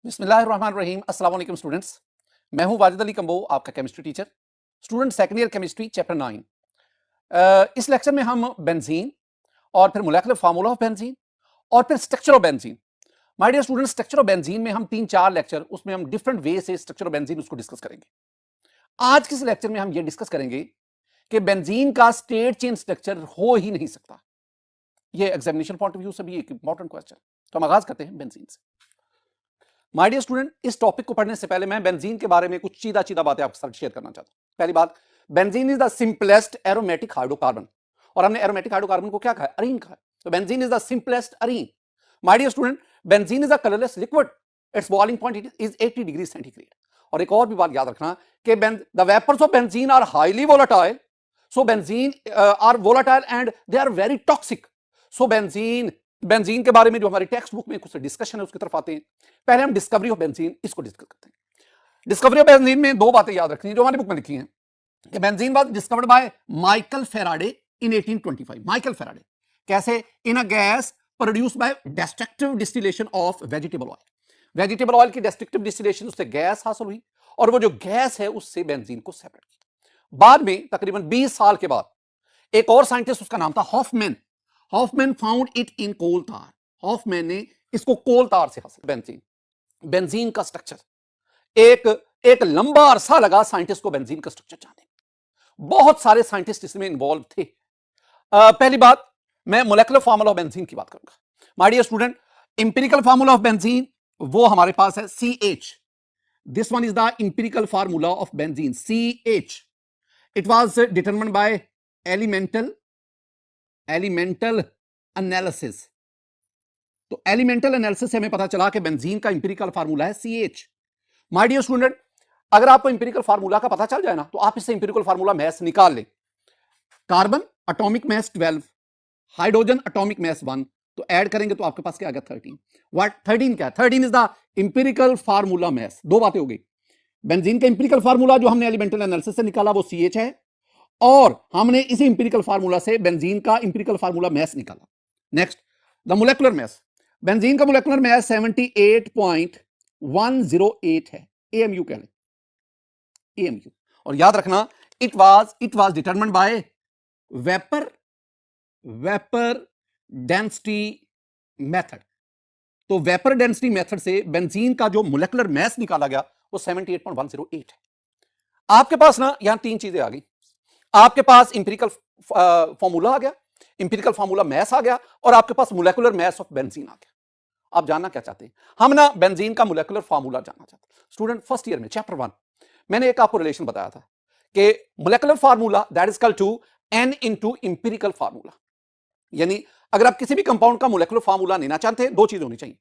बिस्मिल्लाहिर्रहमानिर्रहीम। अस्सलाम वालेकुम स्टूडेंट्स, मैं हूं वाजिद अली कंबो, आपका chemistry teacher. Student second year chemistry chapter 9। इस लेक्चर में हम बेंजीन और फिर मोलेकुलर फार्मूला ऑफ बेंजीन और फिर structure of benzene. My dear student, structure of benzene में हम 3-4 लेक्चर, उसमें हम डिफरेंट वे से स्ट्रक्चर ऑफ बेंजीन उसको डिस्कस करेंगे। आज के इस लेक्चर में हम ये डिस्कस करेंगे कि बेंजीन का स्टेट चेन स्ट्रक्चर हो ही नहीं सकता। ये एग्जामिनेशन पॉइंट ऑफ व्यू से भी एक इंपॉर्टेंट क्वेश्चन। तो हम आगाज करते हैं बेंजीन से। माय डियर स्टूडेंट, इस टॉपिक को पढ़ने से पहले मैं बेंजीन के बारे में कुछ सीधा बातें आपके साथ शेयर करना चाहता हूं। पहली बात, benzene is the simplest aromatic hydrocarbon. और हमने एरोमेटिक हाइड्रोकार्बन को क्या कहा है? अरीन कहा है। तो benzene is the simplest arene. My dear student, benzene is a colourless liquid. It's boiling point is 80 degree centigrade. और एक और भी बात याद रखना कि the vapours of benzene are highly volatile. So benzene are volatile and they are very toxic. So benzene के बारे में जो हमारी टेक्स्ट बुक में कुछ डिस्कशन है उसकी तरफ आते हैं। पहले हम डिस्कवरी ऑफ बेंजीन इसको डिस्कस करते हैं। डिस्कवरी ऑफ बेंजीन में दो बातें याद रखनी है जो हमारी बुक में लिखी हैं कि benzene was discovered by Michael Faraday in 1825। Michael Faraday कैसे? In a gas produced by destructive distillation of vegetable oil. Vegetable oil की डिस्ट्रक्टिव डिस्टिलेशन उससे गैस हासिल हुई और वो जो गैस है उससे बेंजीन को सेपरेट किया। बाद में तकरीबन 20 साल के बाद एक और साइंटिस्ट, उसका नाम था Hofmann. Hofmann found it in coal tar. Hofmann ने इसको कोल तार से हासिल। बेंजीन का स्ट्रक्चर एक लंबा अरसा लगा साइंटिस्ट को बेंजीन का स्ट्रक्चर जानने। बहुत सारे साइंटिस्ट इसमें इन्वॉल्व थे। पहली बात, मैं मोलेकुलर फार्मूला ऑफ बेंजीन की बात करूंगा। My dear student, empirical formula of benzene वो हमारे पास है CH। This one is the empirical formula of benzene, CH। It was determined by elemental analysis. तो एलिमेंटल एनालिसिस से हमें पता चला कि बेंजीन का इंपिरिकल फार्मूला है CH। माय डियर स्टूडेंट, अगर आपको इंपिरिकल फार्मूला का पता चल जाए ना तो आप इससे इंपिरिकल फार्मूला मैस निकाल लें। Carbon atomic mass 12, hydrogen atomic mass 1, तो ऐड करेंगे तो आपके पास क्या आ गया? 13। व्हाट 13 क्या है? 13 is the empirical formula mass. दो बातें हो गई। बेंजीन का इंपिरिकल फार्मूला जो हमने एलिमेंटल एनालिसिस से निकाला वो CH है और हमने इसी इंपिरिकल फार्मूला से बेंजीन का इंपिरिकल फार्मूला मैस निकाला। Next, the molecular mass. Benzene का मोलेकुलर मैस 78.108 है। AMU कह लें, AMU। और याद रखना, it was determined by vapour density method. तो वेपर डेंसिटी मेथड से बेंजीन का जो मोलेकुलर मैस निकाला गया वो 78.108 है। आपके पास ना यहां तीन चीजें आ गई। आपके पास इंपिरिकल फॉर्मूला आ गया, इंपिरिकल फार्मूला मैस आ गया और आपके पास मोलेकुलर मैस ऑफ बेंजीन आ गया। आप जानना क्या चाहते हैं? हम ना बेंजीन का मोलेकुलर फार्मूला जानना चाहते हैं। स्टूडेंट, फर्स्ट ईयर में चैप्टर 1 मैंने एक आपको रिलेशन बताया था कि molecular formula that is equal to N into empirical formula. यानी अगर आप किसी भी कंपाउंड का मोलेकुलर फार्मूला लेना चाहते हैं, दो चीजें होनी चाहिए,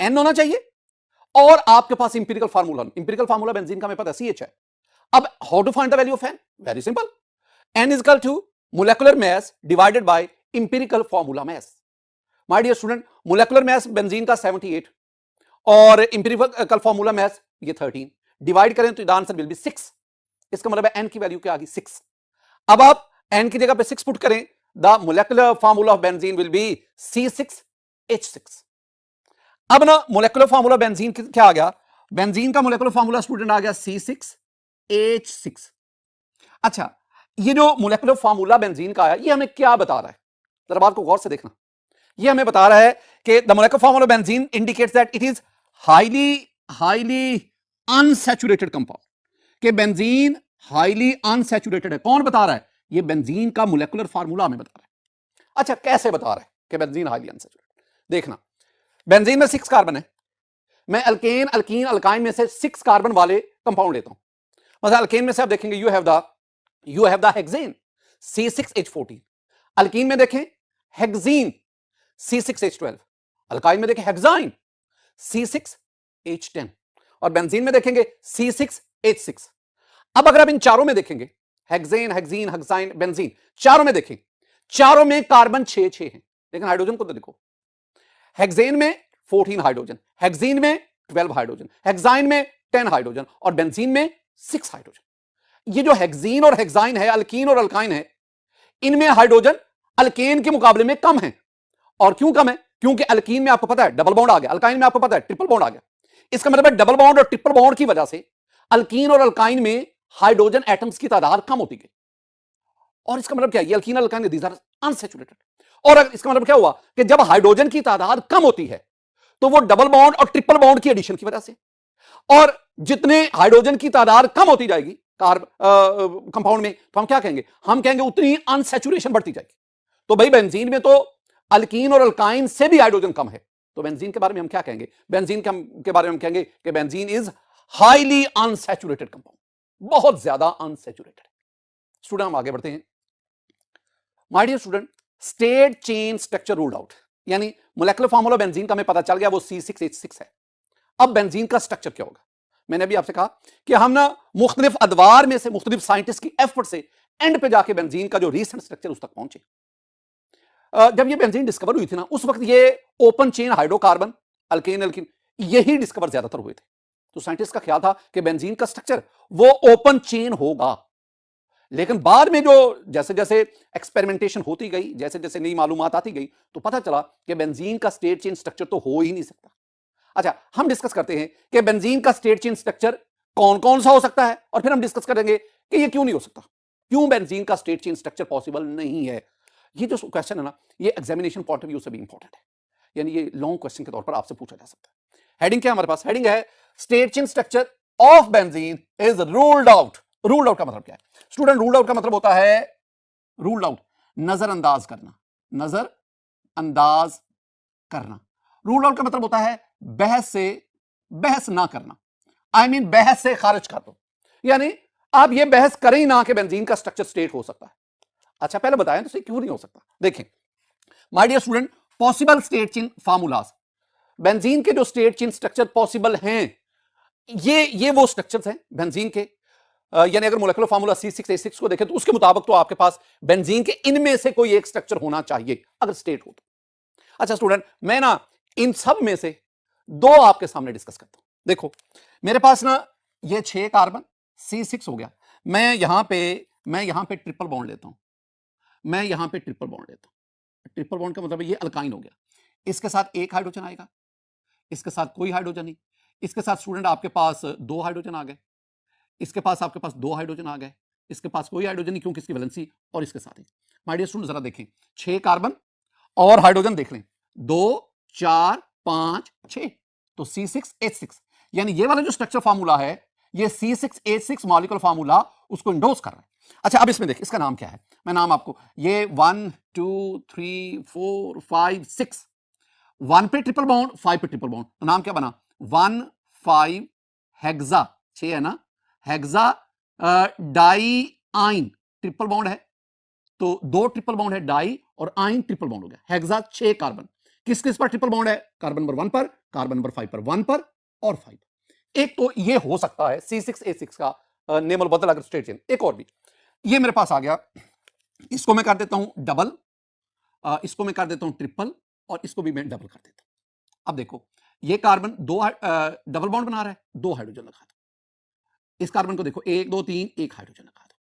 N होना चाहिए और आपके पास empirical formula. Empirical formula benzene का हमें पता है CH है। अब how to find the value of N? Very simple, N is equal to molecular mass divided by empirical formula mass. My dear student, molecular mass benzene का 78 और empirical formula mass ये 13। Divide करें तो answer will be 6। इसका मतलब है N की value क्या आ गई? 6। अब आप N की जगह पे 6 पुट करें, the molecular formula of benzene will be C6H6। अब ना मोलेकुलर फार्मूला बेंजीन क्या आ गया? बेंजीन का मोलेकुलर फार्मूला स्टूडेंट आ गया C6H6। अच्छा, ये जो मोलेकुलर फार्मूला बेंजीन का है ये हमें क्या बता रहा है? जरा बात को गौर से देखना। ये हमें बता रहा है कि the molecular formula benzene indicates that it is highly unsaturated compound. कि बेंजीन हाईली अनसैचुरेटेड है। कौन बता रहा है? ये बेंजीन का मोलेकुलर फार्मूला हमें बता रहा है। अच्छा, कैसे बता रहा है कि बेंजीन हाईली अनसैचुरेटेड? देखना, बेंजीन में 6 कार्बन है। मैं अल्केन, अल्कीन, अल्काइन में से 6 कार्बन वाले कंपाउंड लेता हूं। मतलब अल्केन में से आप देखेंगे you have the hexane C6H14। Alkyne में देखें हेक्सीन C6H12। अल्काइन में देखें हेक्साइन C6H10 और बेंजीन में देखेंगे C6H6। अब अगर आप इन चारों में देखेंगे, हेक्सेन, हेक्सीन, हेक्साइन, बेंजीन, चारों में देखें, चारों में कार्बन 6 है। लेकिन हाइड्रोजन को तो देखो, हेक्सेन में 14 हाइड्रोजन, हेक्सीन में 12 हाइड्रोजन, हेक्साइन में 10 हाइड्रोजन और बेंजीन में 6 हाइड्रोजन। ये जो हेक्सीन और हेक्साइन है, अल्कीन और अल्काइन है, इनमें हाइड्रोजन अल्केन के मुकाबले में कम है। और क्यों कम है? क्योंकि अल्कीन में आपको पता है डबल बॉन्ड आ गया, अल्काइन में आपको पता है ट्रिपल बॉन्ड आ गया। इसका मतलब है डबल बॉन्ड और ट्रिपल बॉन्ड की वजह से अल्कीन और अल्काइन में हाइड्रोजन एटम्स की तादाद कम होती गई। और इसका मतलब क्या है, ये अल्कीन और अल्काइन दीज आर अनसैचुरेटेड। और अगर इसका मतलब क्या हुआ कि जब हाइड्रोजन की तादाद कम होती है तो वो डबल बॉन्ड और ट्रिपल बॉन्ड की एडिशन की वजह से, और जितने हाइड्रोजन की तादाद कम होती जाएगी कंपाउंड में, तो हम क्या कहेंगे, हम कहेंगे उतनी अनसैचुरेशन बढ़ती जाएगी। तो भाई बेंजीन में तो अल्कीन और अल्काइन से भी हाइड्रोजन कम है, तो बेंजीन के बारे में हम क्या कहेंगे, बेंजीन के बारे में हम कहेंगे कि benzene is highly unsaturated compound, बहुत ज्यादा अनसैचुरेटेड। स्टूडेंट हम आगे बढ़ते हैं। My dear student, straight chain structure ruled out, यानी मोलेकुलर फार्मूला बेंजीन का हमें पता चल गया, वो C6H6 है। अब बेंजीन का स्ट्रक्चर क्या होगा, मैंने अभी आपसे कहा कि हम ना मुख्तलिफ अदवार में से, मुख्तलिफ साइंटिस्ट की एफर्ट से एंड पे जाके बेंजीन का जो रीसेंट स्ट्रक्चर उस तक पहुंचे। जब ये बेंजीन डिस्कवर हुई थी ना, उस वक्त ये open chain hydrocarbon alkane alkene यही डिस्कवर ज्यादातर हुए थे। तो साइंटिस्ट का ख्याल था कि बेंजीन का स्ट्रक्चर वो ओपन चेन होगा। लेकिन बाद में जो जैसे जैसे एक्सपेरिमेंटेशन होती गई, जैसे जैसे नई मालूमात आती गई, तो पता चला कि बेंजीन का स्टेट चेन स्ट्रक्चर तो हो ही नहीं सकता। अच्छा, हम डिस्कस करते हैं कि बेंजीन का स्टेट चेन स्ट्रक्चर कौन कौन सा हो सकता है, और फिर हम डिस्कस करेंगे कि ये क्यों नहीं हो सकता, क्यों बेंजीन का स्टेट चेन स्ट्रक्चर पॉसिबल नहीं है। ये जो क्वेश्चन है ना, ये एग्जामिनेशन पॉइंट ऑफ व्यू से भी इंपॉर्टेंट है, यानी ये लॉन्ग क्वेश्चन के तौर पर आपसे पूछा जा सकता है। हेडिंग क्या हमारे पास, हेडिंग है state chain structure of benzene is ruled out. Ruled out का मतलब क्या है स्टूडेंट, रूल्ड आउट का मतलब होता है, रूल्ड आउट नजरअंदाज करना, नजरअंदाज करना। रूल्ड आउट का मतलब होता है बहस ना करना, आई मीन बहस से खारिज कर दो, यानी आप ये बहस करें ही ना कि बेंजीन का स्ट्रक्चर स्टेट हो सकता है। अच्छा, पहले बताएं तो क्यों नहीं हो सकता। देखें my dear student, possible straight chain formulas, benzene के जो स्टेट चेन स्ट्रक्चर पॉसिबल हैं, ये वो स्ट्रक्चर्स हैं बेंजीन के, यानी अगर मोलेकुलर फार्मूला C6H6 को देखें तो उसके मुताबिक तो आपके पास बेंजीन के इनमें से कोई एक स्ट्रक्चर होना चाहिए अगर स्टेट हो तो। अच्छा स्टूडेंट, मैं ना इन सब में से दो आपके सामने डिस्कस करता हूं। देखो मेरे पास ना ये 6 कार्बन C6 हो गया, मैं यहां पे ट्रिपल बॉन्ड लेता हूं, मैं यहां पे ट्रिपल बॉन्ड लेता हूं। ट्रिपल बॉन्ड का मतलब ये अल्काइन हो गया, इसके साथ एक हाइड्रोजन आएगा, इसके साथ कोई हाइड्रोजन नहीं, इसके साथ स्टूडेंट आपके पास 2 हाइड्रोजन आ गए, इसके पास आपके पास 2 हाइड्रोजन आ गए, इसके पास कोई हाइड्रोजन नहीं क्योंकि इसकी वैलेंसी और इसके साथ ही। माय डियर स्टूडेंट जरा देखें, 6 कार्बन और हाइड्रोजन देख लें, 2 4 5 6, तो C6H6, यानी ये वाला जो स्ट्रक्चर फार्मूला है ये C6H6 मॉलिक्यूलर फार्मूला उसको इंडोर्स कर रहा है। अच्छा अब इसमें देख, इसका नाम क्या है, मैं नाम आपको, ये 1 2 3 4 5 6, 1 पे ट्रिपल बॉन्ड 5 पे ट्रिपल बॉन्ड, तो नाम क्या बना 1 5 हेक्सा, 6 है ना, हेक्सा डाई आइन, ट्रिपल बॉन्ड है तो 2 ट्रिपल बॉन्ड है, डाई और आइन ट्रिपल बॉन्ड हो गया, हेक्सा 6 कार्बन। किस किस पर ट्रिपल बॉन्ड है, कार्बन नंबर 1 पर, कार्बन नंबर 5 पर, 1 पर और 5। एक तो ये हो सकता है C6H6 का नेमल बदल अगर स्ट्रेट चेन। एक और भी ये मेरे पास आ गया, इसको मैं कर देता हूं डबल, इसको मैं कर देता हूं ट्रिपल, और इसको भी मैं डबल कर देता हूं। अब देखो ये कार्बन 2 डबल बॉन्ड बना रहा है, 2 हाइड्रोजन लगा दो, इस कार्बन को देखो 1 2 3 1 हाइड्रोजन लगा दो,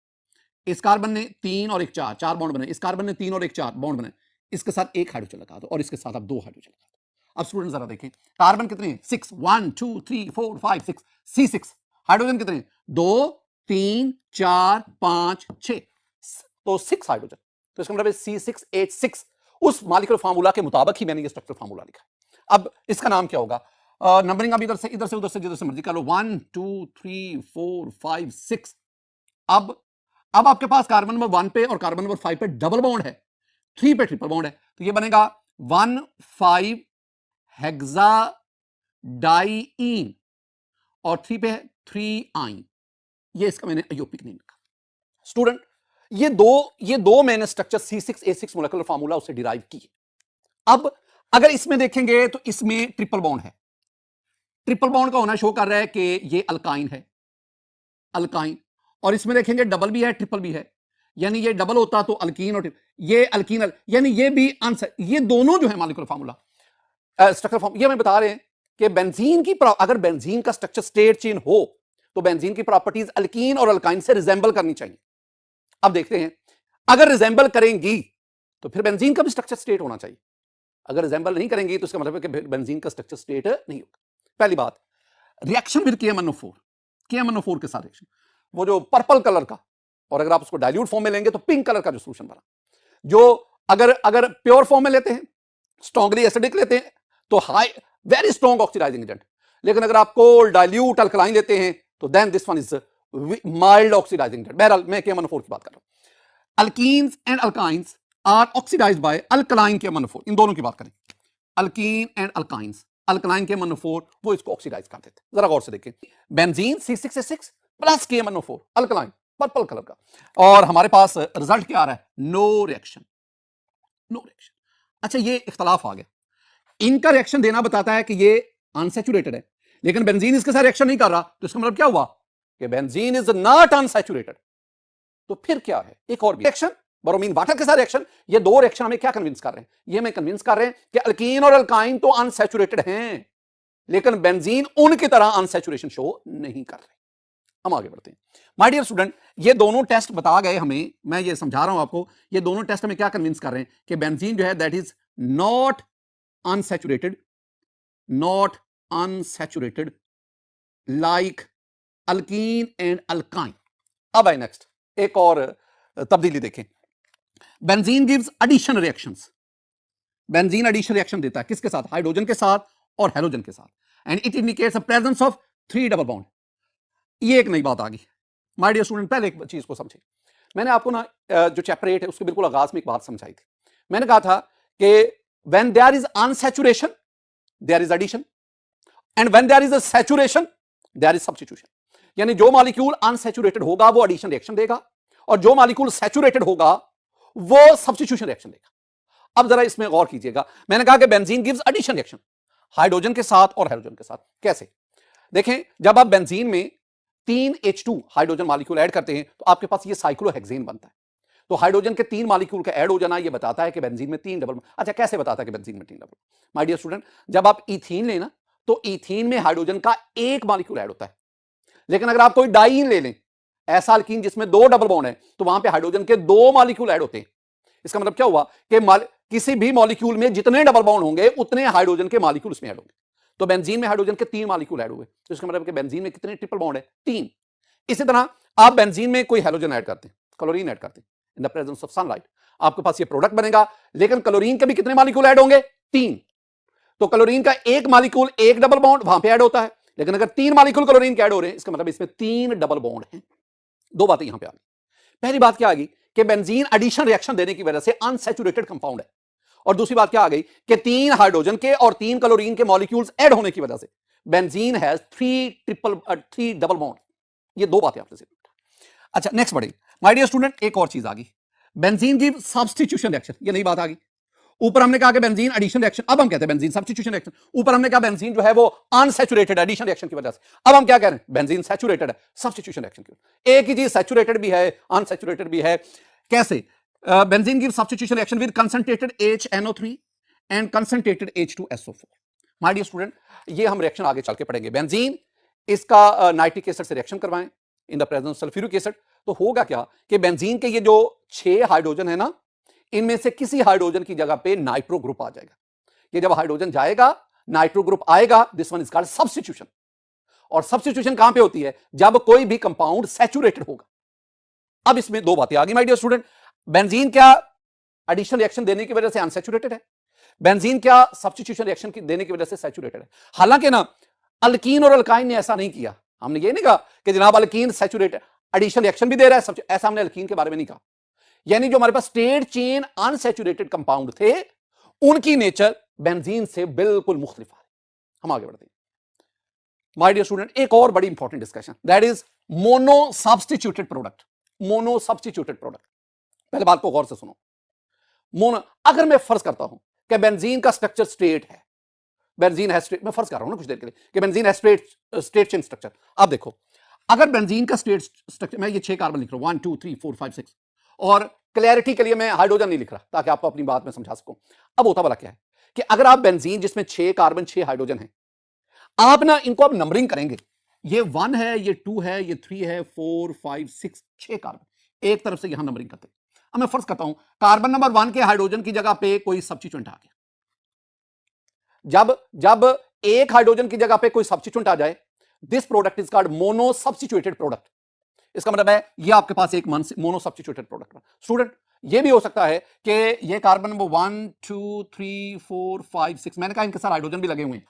इस कार्बन ने 3 और 1 4 4 बॉन्ड बनाए, इस कार्बन ने 3 और 1 4 बॉन्ड बनाए, इसके साथ 1 हाइड्रोजन लगा दो और इसके साथ आप 2 हाइड्रोजन लगा दो। अब स्टूडेंट जरा देखें कार्बन कितने हैं, 6 1 2 3 4 5 6, C6 हाइड्रोजन कितने हैं, 2 3 4 5 6, तो 6 हाइड्रोजन, तो इसका मतलब है C6H6 उस मॉलिक्यूलर फार्मूला के मुताबिक ही मैंने ये स्ट्रक्चर फार्मूला लिखा है। अब इसका नाम क्या होगा, नंबरिंग अब इधर से उधर से जिधर से मर्जी कर लो, 1 2 3 4 5 6। अब आपके पास कार्बन नंबर 1 पे और कार्बन नंबर 5 पे डबल बॉन्ड है, 3 पे ट्रिपल बॉन्ड है, तो ये बनेगा 1 5 हेक्सा डाईइन और 3 पे 3 आइन, ये इसका मैंने अयोपिक नेम लिखा। स्टूडेंट ये दो मैंने स्ट्रक्चर C6H6 मोलेकुलर फार्मूला उससे डिराइव किए। अब अगर इसमें देखेंगे तो इसमें ट्रिपल बॉन्ड है, ट्रिपल बॉन्ड का होना शो कर रहा है कि ये अल्काइन है, अल्काइन, और इसमें देखेंगे डबल भी है ट्रिपल भी है, यानी ये डबल होता तो अल्कीन और ये अल्कीन, यानी ये भी आंसर, ये दोनों जो है मॉलिक्यूलर फार्मूला स्ट्रक्चर फॉर्म, ये हमें बता रहे हैं कि बेंजीन की अगर बेंजीन का स्ट्रक्चर स्टेट चेन हो तो बेंजीन की प्रॉपर्टीज अल्कीन और अल्काइन से रिजेंबल करनी चाहिए। अब देखते हैं अगर रिजेंबल करेंगी तो फिर बेंजीन का भी स्ट्रक्चर स्टेट होना चाहिए, अगर रिजेंबल नहीं करेंगी तो इसका मतलब है कि बेंजीन का स्ट्रक्चर स्टेट नहीं होगा। पहली बात, रिएक्शन विद KMnO4, KMnO4 के साथ रिएक्शन, वो जो पर्पल कलर का, और अगर आप उसको डाइल्यूट फॉर्म में लेंगे तो पिंक कलर का जो सोल्यूशन बना, जो अगर प्योर फॉर्म में लेते हैं, स्ट्रांगली एसिडिक लेते हैं तो high very strong oxidising agent, लेकिन अगर आप कोल्ड डाइल्यूट अल्कलाइन लेते हैं तो then this one is mild oxidising agent. बहरहाल मैं KMnO4 की बात कर रहा हूं। Alkenes and alkynes are oxidised by alkaline KMnO4, इन दोनों की बात करें, alkyne and alkynes, alkaline KMnO4 वो इसको ऑक्सीडाइज कर देते। जरा गौर से देखें, benzene C6H6 plus KMnO4 alkaline purple colour का, और हमारे पास रिजल्ट क्या आ रहा है, नो रिएक्शन, नो रिएक्शन। अच्छा ये इख्तलाफ आ गया, इनका रिएक्शन देना बताता है कि ये अनसैचुरेटेड है, लेकिन बेंजीन इसके साथ रिएक्शन नहीं कर रहा, तो इसका मतलब क्या हुआ कि बेंजीन इज नॉट अनसैचुरेटेड। तो फिर क्या है, एक और भी रिएक्शन, ब्रोमीन वाटर के साथ रिएक्शन। ये दो रिएक्शन हमें क्या कन्विंस कर रहे हैं, ये हमें कन्विंस कर रहे हैं कि अल्कीन और अल्काइन तो अनसैचुरेटेड हैं, लेकिन बेंजीन उनकी तरह अनसैचुरेशन शो नहीं कर रहे। हम आगे बढ़ते हैं। माय डियर स्टूडेंट, ये दोनों टेस्ट बता गए हमें, मैं ये समझा रहा हूं आपको, ये दोनों टेस्ट हमें क्या कन्विंस कर रहे हैं कि बेंजीन जो है that is not unsaturated, not unsaturated like alkene and alkyne. अब आए नेक्स्ट, एक और तब्दीली देखें, benzene gives addition reactions, benzene addition reaction देता है किसके साथ, हाइड्रोजन के साथ और हेलोजन के साथ, and it indicates the presence of 3 double bond. ये एक नई बात आ गई माय डियर स्टूडेंट। पहले एक चीज को समझे, मैंने आपको ना जो चैप्टर 8 है उसके बिल्कुल आगाज में एक बात समझाई थी। मैंने कहा था कि when there is unsaturation there is addition, and when there is a saturation there is substitution. यानी जो मॉलिक्यूल अनसैचुरेटेड होगा वो एडिशन रिएक्शन देगा, और जो मॉलिक्यूल सैचुरेटेड होगा वो सब्स्टिट्यूशन रिएक्शन देगा। अब जरा इसमें गौर कीजिएगा, मैंने कहा कि benzene gives addition reaction hydrogen के साथ और हेलोजन के साथ। कैसे, देखें, जब आप बेंजीन में 3H2 हाइड्रोजन मॉलिक्यूल ऐड करते हैं तो आपके पास ये साइक्लोहेक्सेन बनता है। तो हाइड्रोजन के 3 मॉलिक्यूल का ऐड हो जाना ये बताता है कि बेंजीन में 3 डबल। अच्छा कैसे बताता है कि बेंजीन में 3 डबल? माय डियर स्टूडेंट, जब आप ईथीन लेना तो ईथीन में हाइड्रोजन का एक मॉलिक्यूल ऐड होता है, लेकिन अगर आप कोई डाईन ले लें, ऐसा अल्कीन जिसमें 2 डबल बॉन्ड है, तो वहां पे हाइड्रोजन के 2 मॉलिक्यूल ऐड होते हैं। इसका मतलब क्या हुआ कि किसी भी मॉलिक्यूल में जितने डबल बॉन्ड होंगे उतने हाइड्रोजन के मॉलिक्यूल उसमें ऐड होंगे। तो बेंजीन में हाइड्रोजन के 3 मॉलिक्यूल ऐड हुए, तो इसका मतलब कि बेंजीन में कितने ट्रिपल बॉन्ड है, 3। इसी तरह आप बेंजीन में कोई हैलोजन ऐड करते हैं, क्लोरीन ऐड करते हैं, in the presence of sunlight, आपके पास ये प्रोडक्ट बनेगा, लेकिन क्लोरीन के भी कितने मॉलिक्यूल ऐड होंगे, 3। तो क्लोरीन का एक मॉलिक्यूल एक डबल बॉन्ड वहां पे ऐड होता है, लेकिन अगर 3 मॉलिक्यूल क्लोरीन के ऐड हो रहे हैं, इसका मतलब इसमें 3 डबल बॉन्ड हैं। दो बातें यहां पे आ गई। पहली बात क्या आ गई कि बेंजीन एडिशन रिएक्शन देने की वजह से अनसैचुरेटेड कंपाउंड है, और दूसरी बात क्या आ गई कि 3 हाइड्रोजन के और 3 क्लोरीन के मॉलिक्यूल्स ऐड होने की वजह से बेंजीन हैज 3 डबल बॉन्ड। ये दो बातें आपने सीखी। अच्छा नेक्स्ट बढ़े माय डियर स्टूडेंट, एक और चीज आ गई, बेंजीन गिव सब्स्टिट्यूशन रिएक्शन। ये नई बात आ गई। ऊपर हमने कहा कि बेंजीन एडिशन रिएक्शन, अब हम कहते हैं बेंजीन सब्स्टिट्यूशन रिएक्शन। ऊपर हमने कहा बेंजीन जो है वो अनसैचुरेटेड एडिशन रिएक्शन की वजह से, अब हम क्या कह रहे हैं, बेंजीन सैचुरेटेड है सब्स्टिट्यूशन रिएक्शन की वजह। एक ही चीज सैचुरेटेड भी है अनसैचुरेटेड भी है। कैसे, benzene give substitution reaction with concentrated HNO3 and concentrated H2SO4। My dear student, ये हम रिएक्शन आगे चल के पढ़ेंगे। बेंजीन इसका नाइट्रिक एसिड से रिएक्शन करवाएं in the presence of sulphuric acid, तो होगा क्या कि बेंजीन के ये जो 6 हाइड्रोजन है ना, इनमें से किसी हाइड्रोजन की जगह पे नाइट्रो ग्रुप आ जाएगा। ये जब हाइड्रोजन जाएगा नाइट्रो ग्रुप आएगा, this one is called substitution. और सब्स्टिट्यूशन कहां पे होती है, जब कोई भी कंपाउंड सैचुरेटेड होगा। अब इसमें दो बातें आ गई माय डियर स्टूडेंट, बेंजीन क्या एडिशन रिएक्शन देने की वजह से अनसैचुरेटेड है, बेंजीन क्या सब्स्टिट्यूशन रिएक्शन देने की वजह से सैचुरेटेड है। हालांकि ना अल्कीन और अल्काइन ने ऐसा नहीं किया, हमने ये नहीं कहा कि जनाब अल्कीन सैचुरेटेड एडिशन रिएक्शन भी दे रहा है, ऐसा हमने अल्कीन के बारे में नहीं कहा। यानी जो हमारे पास स्टेट चेन अनसैचुरेटेड कंपाउंड थे उनकी नेचर बेंजीन से बिल्कुल मुख्तलिफ है। हम आगे बढ़ते हैं माय डियर स्टूडेंट, एक और बड़ी important discussion, that is mono substituted product. Mono substituted product, पहले बात को गौर से सुनो। मोनो, अगर मैं फर्ज करता हूं कि बेंजीन का स्ट्रक्चर स्ट्रेट है, बेंजीन है स्ट्रेट, मैं फर्ज कर रहा हूं ना कुछ देर के लिए कि बेंजीन है स्ट्रेट चेन स्ट्रक्चर। अब देखो, अगर बेंजीन का स्ट्रेट स्ट्रक्चर, मैं ये 6 कार्बन लिख रहा हूं 1 2 3 4 5 6, और क्लैरिटी के लिए मैं हाइड्रोजन नहीं लिख रहा ताकि आपको अपनी बात में समझा सकूं। अब होता वाला क्या है कि अगर आप बेंजीन जिसमें 6 कार्बन 6 हाइड्रोजन है, आप ना इनको आप नंबरिंग करेंगे, ये 1 है, ये 2 है, ये 3 है, 4 5 6, 6 कार्बन एक तरफ से यहां नंबरिंग करते हैं। अब मैं फर्ज करता हूं कार्बन नंबर 1 के हाइड्रोजन की जगह पे कोई सब्स्टिट्यूएंट आ गया। जब एक हाइड्रोजन की जगह पे कोई सब्स्टिट्यूएंट आ जाए this product is called mono substituted product. इसका मतलब है ये आपके पास एक मोनो सब्स्टिट्यूटेड प्रोडक्ट है। स्टूडेंट ये भी हो सकता है कि ये कार्बन नंबर 1 2 3 4 5 6, मैंने कहा इनके साथ हाइड्रोजन भी लगे हुए हैं,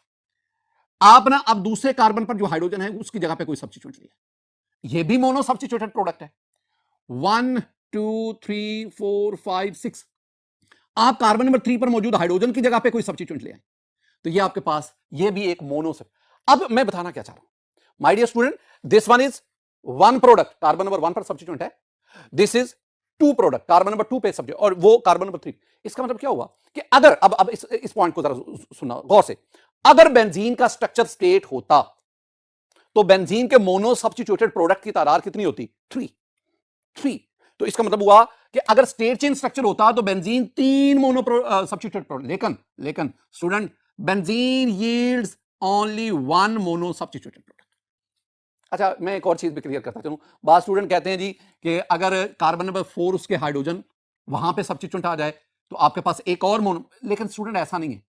आप ना अब दूसरे कार्बन पर जो हाइड्रोजन है उसकी जगह पे कोई सब्स्टिट्यूट लिया, ये भी मोनो सब्स्टिट्यूटेड प्रोडक्ट है। 1 2 3 4 5 6, आप कार्बन नंबर 3 पर मौजूद हाइड्रोजन की जगह पे कोई सब्स्टिट्यूट ले आए, तो ये आपके पास ये भी एक मोनो सब। अब मैं बताना क्या चाह रहा हूं my dear student, this one is one product, carbon number 1 पर सब्स्टिट्यूट है, this is two product, carbon number 2 पे सब्स्टिट्यूट, और वो कार्बन नंबर 3। इसका मतलब क्या हुआ कि अगर अब इस पॉइंट को जरा सुनना गौर से, अगर बेंजीन का स्ट्रक्चर स्टेट होता तो बेंजीन के मोनो सब्स्टिट्यूटेड प्रोडक्ट की तादाद कितनी होती? 3। तो इसका मतलब हुआ कि अगर स्टेट चेंज स्ट्रक्चर होता तो बेंजीन 3 मोनो सब्स्टिट्यूटेड प्रोडक्ट, लेकिन student benzene yields only 1 mono substituted product. अच्छा मैं एक और चीज भी क्लियर करता चलूं, बाद स्टूडेंट कहते हैं जी कि अगर कार्बन नंबर 4 उसके हाइड्रोजन वहां पे सब्स्टिट्यूट आ जाए तो आपके पास एक और मोनो, लेकिन स्टूडेंट ऐसा नहीं है।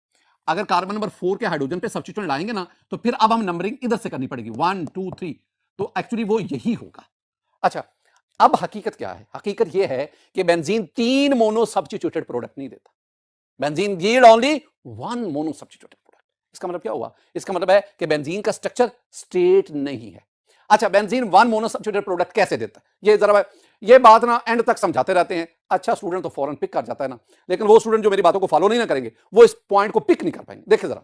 अगर कार्बन नंबर 4 के हाइड्रोजन पे सब्स्टिट्यूट लाएंगे ना तो फिर अब हम नंबरिंग इधर से करनी पड़ेगी 1 2 3, तो एक्चुअली वो यही होगा। अच्छा अब हकीकत क्या है? हकीकत यह है कि बेंजीन 3 मोनो सब्स्टिट्यूटेड प्रोडक्ट नहीं देता, benzene yield only 1 mono substituted product. इसका मतलब क्या हुआ? इसका मतलब है कि बेंजीन का स्ट्रक्चर स्टेट नहीं है। अच्छा बेंजीन 1 मोनो सब्स्टिट्यूटेड प्रोडक्ट कैसे देता है? ये जरा ये बात ना एंड तक समझाते रहते हैं, अच्छा स्टूडेंट तो फौरन पिक कर जाता है ना, लेकिन वो स्टूडेंट जो मेरी बातों को फॉलो नहीं ना करेंगे वो इस पॉइंट को पिक नहीं कर पाएंगे। देखिए जरा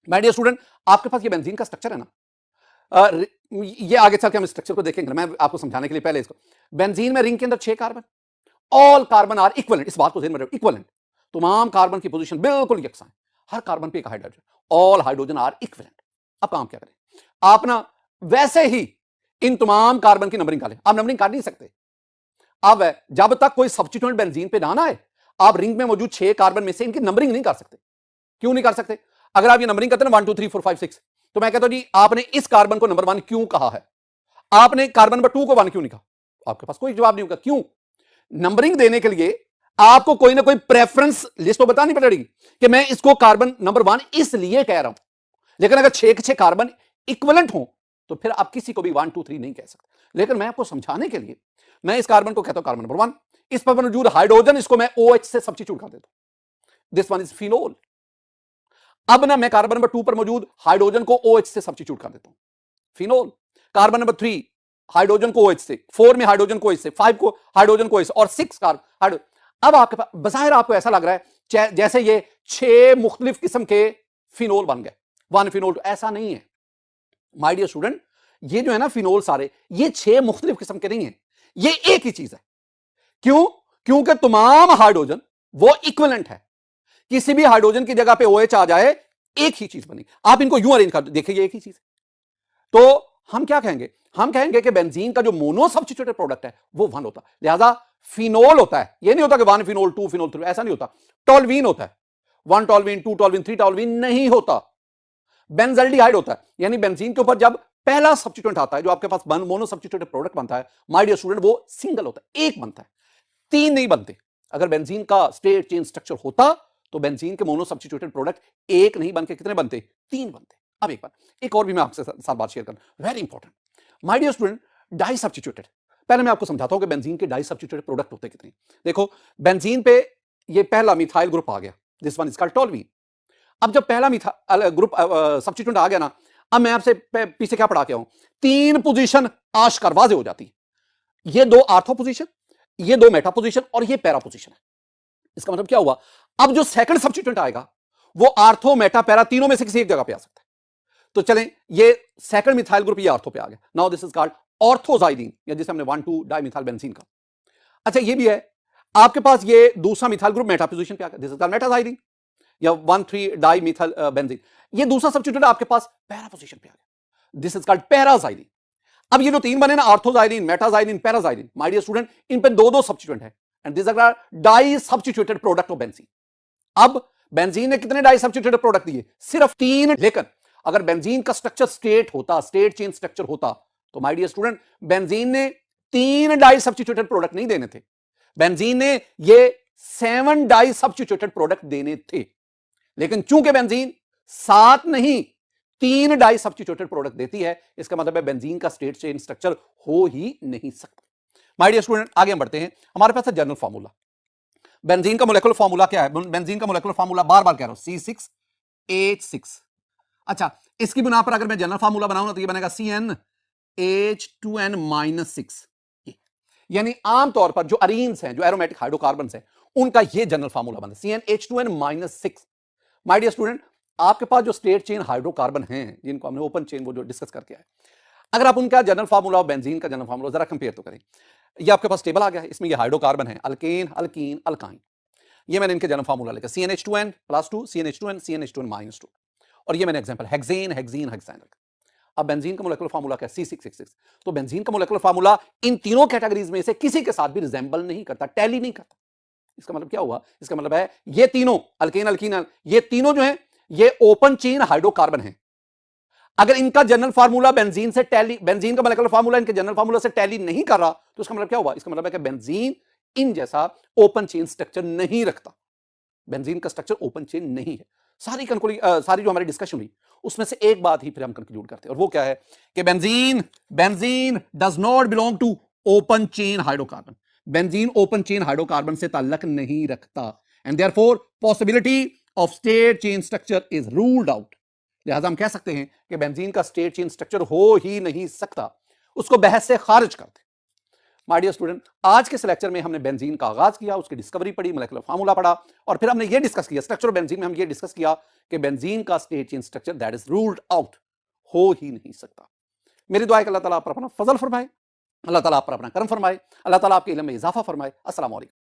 माय डियर स्टूडेंट, आपके पास ये बेंजीन का स्ट्रक्चर है ना, ये आगे चल के हम स्ट्रक्चर को देखेंगे, मैं आपको समझाने के लिए पहले इसको, बेंजीन में रिंग के अंदर 6 carbon, all carbon are equivalent, इस बात को ध्यान में रखो, इक्विवेलेंट, तमाम कार्बन की पोजीशन बिल्कुल यकसा है, हर कार्बन पे एक hydrogen, all hydrogen are equivalent. अब काम क्या करें, आप ना वैसे ही इन तमाम कार्बन की नंबरिंग कर लें, आप नंबरिंग कर नहीं सकते, अब जब तक कोई सब्स्टिट्यूएंट बेंजीन पे ना आए आप रिंग में मौजूद 6 कार्बन में से इनकी नंबरिंग नहीं कर सकते। क्यों नहीं कर सकते? अगर आप ये नंबरिंग करते ना 1 2 3 4 5 6, तो मैं कहता हूं जी आपने इस कार्बन को नंबर 1 क्यों कहा है, आपने कार्बन नंबर 2 को 1 क्यों नहीं कहा? आपके पास कोई जवाब नहीं होगा। क्यों? नंबरिंग देने के लिए आपको कोई ना कोई प्रेफरेंस लिस्ट तो बतानी पड़ेगी कि मैं इसको कार्बन नंबर 1 इसलिए कह रहा हूं, लेकिन अगर 6 के 6 कार्बन इक्विवेलेंट हो तो फिर आप किसी को भी 1 2 3 नहीं कह सकते। लेकिन मैं आपको समझाने के लिए मैं इस कार्बन को कहता हूं कार्बन नंबर 1, इस पर मौजूद हाइड्रोजन इसको मैं OH से सब्स्टिट्यूट कर देता हूं, दिस वन इज फिनोल। अब ना मैं कार्बन नंबर 2 पर मौजूद हाइड्रोजन को OH से सब्स्टिट्यूट कर देता हूं, फिनोल। कार्बन नंबर 3 हाइड्रोजन को OH से, 4 में हाइड्रोजन को OH से, 5 को हाइड्रोजन को OH से, और 6 कार्बन। अब आपके पास बज़ाहिर आपको ऐसा लग रहा है जैसे ये 6 मुख्तलिफ किस्म के फिनोल बन गए, 1 फिनोल। ऐसा नहीं है माय डियर स्टूडेंट, ये जो है ना फिनोल सारे, ये 6 मुख्तलिफ किस्म के नहीं है, ये एक ही चीज है। क्यों? क्योंकि तमाम हाइड्रोजन वो इक्विवेलेंट है, किसी भी हाइड्रोजन की जगह पे OH आ जाए एक ही चीज बनेगी। आप इनको यूं अरेंज कर देखिए, एक ही चीज है। तो हम क्या कहेंगे? हम कहेंगे कि बेंजीन का जो मोनो सब्स्टिट्यूटेड प्रोडक्ट है वो 1 होता है, लिहाजा फिनोल होता है। ये नहीं होता कि 1 फिनोल 2 फिनोल 3, ऐसा नहीं होता। टोल्वीन होता है, 1 टोल्वीन 2 टोल्वीन 3 टोल्वीन नहीं होता। बेंजल्डिहाइड होता है, यानी बेंजीन के ऊपर जब पहला सब्स्टिट्यूएंट आता है जो आपके पास मोनो सब्स्टिट्यूटेड प्रोडक्ट बनता है माय डियर स्टूडेंट, वो सिंगल होता है, एक बनता है, 3 नहीं बनते। अगर बेंजीन का स्टेट चेंज स्ट्रक्चर होता तो बेंजीन के मोनो सब्स्टिट्यूटेड प्रोडक्ट एक नहीं बनके कितने बनते? 3 बनते। अब एक बार एक और भी मैं आपसे साथ बात शेयर करूं, very important my dear student, disubstituted. पहले मैं आपको समझाता हूं कि बेंजीन के डाई सब्स्टिट्यूटेड प्रोडक्ट होते कितने। देखो बेंजीन पे ये पहला मिथाइल ग्रुप आ गया, दिस वन इज कॉल्ड टोल्वीन। अब जब पहला मिथाइल ग्रुप सब्स्टिट्यूएंट आ गया ना, अब मैं आपसे पीछे क्या पढ़ा के आऊं, 3 पोजीशन आश्कार वाजे हो जाती है, ये 2 आर्थो पोजीशन, ये 2 मेटा पोजीशन, और ये पैरा पोजीशन है। इसका मतलब क्या हुआ? अब जो सेकंड सब्स्टिट्यूएंट आएगा वो आर्थो मेटा पैरा तीनों में से किसी एक जगह पे आ सकता है। तो चलें, ये सेकंड मिथाइल ग्रुप ये आर्थो पे आ गया, नाउ दिस इज कॉल्ड ऑर्थोजाइडीन, या जिसे हमने 1 2 डाइमिथाइल बेंजीन का। अच्छा ये भी है, आपके पास ये दूसरा मिथाइल ग्रुप मेटा पोजीशन पे आ गया, दिस इज कॉल्ड मेटाजाइडीन, या 1 3 डाइमिथाइल बेंजीन। ये दूसरा सब्स्टिट्यूएंट आपके पास पैरा पोजीशन पे आ गया, दिस इज कॉल्ड पैराजाइडीन। अब ये जो 3 बने ना, orthoxylidine, metaxylidine, paraxylidine, my dear student, इन पे 2 सब्स्टिट्यूएंट है, and this are disubstituted product of benzene. अब बेंजीन ने कितने डाई सब्स्टिट्यूटेड प्रोडक्ट दिए? सिर्फ 3। लेकिन अगर बेंजीन का स्ट्रक्चर स्टेट होता, स्टेट चेंज स्ट्रक्चर होता, तो माय डियर स्टूडेंट बेंजीन ने 3 डाई सब्स्टिट्यूटेड प्रोडक्ट नहीं देने थे, बेंजीन ने ये 7 डाई सब्स्टिट्यूटेड प्रोडक्ट देने थे। लेकिन चूंकि बेंजीन 7 नहीं 3 डाई सब्स्टिट्यूटेड प्रोडक्ट देती है, इसका मतलब है बेंजीन का स्टेट चेन स्ट्रक्चर हो ही नहीं सकता। माय डियर स्टूडेंट, आगे हम बढ़ते हैं। हमारे पास है जनरल फार्मूला। बेंजीन का मोलेकुलर फार्मूला क्या है? बेंजीन का मोलेकुलर फार्मूला बार बार कह रहा हूं, C6H6। अच्छा, इसकी बिना पर अगर मैं जनरल फार्मूला बनाऊं ना तो ये बनेगा CnH2n-6। यानी आमतौर पर जो अरीन्स हैं, जो एरोमेटिक हाइड्रोकार्बन हैं, उनका ये जनरल फार्मूला बनता है CnH2n-6। माय डियर स्टूडेंट, आपके पास जो स्टेट चेन हाइड्रोकार्बन हैं, जिनको हमने ओपन चेन वो जो डिस्कस करके आए, अगर आप उनका जनरल फार्मूला और बेंजीन का जनरल फार्मूला जरा कंपेयर तो करें। ये आपके पास टेबल आ गया है, इसमें ये हाइड्रोकार्बन है, अल्केन, अल्कीन, अल्काइन। ये मैंने इनके जनरल फार्मूला लिखा CnH2n+2, CnH2n, CnH2n-2, और ये मैंने एग्जांपल हेक्सेन, हेक्सीन, हेक्साइन रखा। अब बेंजीन का मोलेकुलर फार्मूला क्या है? C6H6। तो बेंजीन का मोलेकुलर फार्मूला इन तीनों कैटेगरीज में से किसी के साथ भी रिजेंबल नहीं करता, टैली नहीं करता। इसका मतलब क्या हुआ? इसका मतलब है ये तीनों अल्केन, अल्कीन, ये तीनों जो हैं ये ओपन चेन हाइड्रोकार्बन हैं। अगर इनका जनरल फार्मूला बेंजीन से टैली, बेंजीन का मोलेकुलर फार्मूला इनके जनरल फार्मूला से टैली नहीं कर रहा, तो इसका मतलब क्या हुआ? इसका मतलब है कि बेंजीन इन जैसा ओपन चेन स्ट्रक्चर नहीं रखता। बेंजीन का स्ट्रक्चर ओपन चेन नहीं है। सारी जो हमारी डिस्कशन हुई उसमें से एक बात ही फिर हम कंक्लूड करते हैं, और वो क्या है कि benzene does not belong to open chain hydrocarbon. Benzene open chain hydrocarbon से ताल्लुक नहीं रखता, and therefore possibility of straight chain structure is ruled out. लिहाजा हम कह सकते हैं कि बेंजीन का स्टेट चेन स्ट्रक्चर हो ही नहीं सकता, उसको बहस से खारिज कर दे। माय डियर स्टूडेंट, आज के इस लेक्चर में हमने बेंजीन का आगाज किया, उसकी डिस्कवरी पढ़ी, मोलेकुलर फार्मूला पढ़ा, और फिर हमने ये डिस्कस किया स्ट्रक्चर ऑफ बेंजीन में हम ये डिस्कस किया कि बेंजीन का state chain structure that is ruled out, हो ही नहीं सकता। मेरी दुआ है कि अल्लाह ताला आप पर अपना फजल फरमाए, अल्लाह ताला आप पर अपना करम फरमाए, अल्लाह ताला आपके इल्म में इजाफा फरमाए। अस्सलाम वालेकुम।